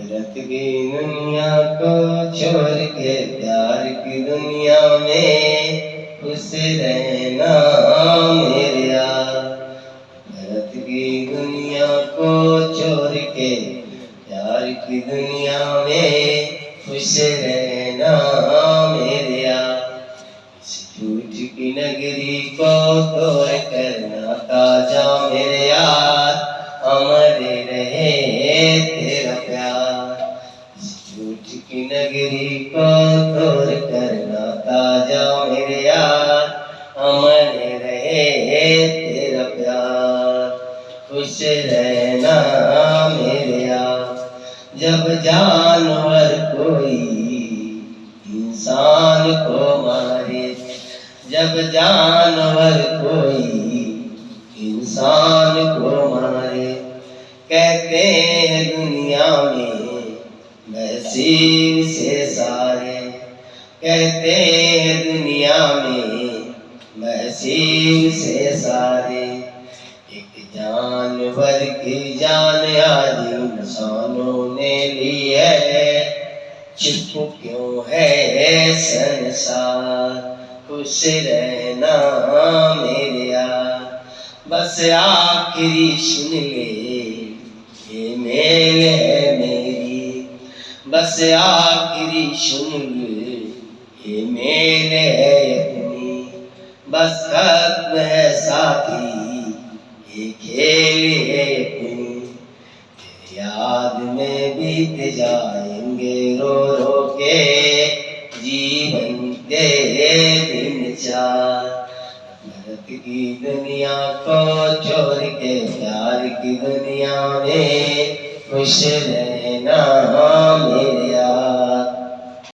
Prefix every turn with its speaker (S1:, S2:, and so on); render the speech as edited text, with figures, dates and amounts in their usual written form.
S1: रत की दुनिया को छोड़ के प्यार की दुनिया में खुश रहना मेरे यार। रत की दुनिया को छोड़ के प्यार की दुनिया में खुश रहना मेरे यार। इस झूठ की नगरी को तोड़ करना ताजा मेरे यार, अमर रहे तेरा प्यार। इस झूठ की नगरी को तोड़ करना ताजा मेरे यार, अमर रहे तेरा प्यार। खुश रहना मेरे यार। जब जानवर कोई इंसान को मारे, जब जानवर कोई इंसान को मारे, कहते हैं दुनिया में नसीब से सारे, कहते हैं दुनिया में नसीब से सारे। एक जानवर की जान आज इंसानों ने ली है, चुप क्यों है संसार। खुश रहना मेरे यार। बस आखिरी सुन ले ये मेल है मेरी, बस आखिरी सुन ले ये मेल है अपनी। बस खत्म है साथी ये खेल है अपनी। तेरी याद में बीत जाएंगे रो रो के जीवन के दिन चार। रत की दुनिया को छोड़ के प्यार की दुनिया में खुश रहना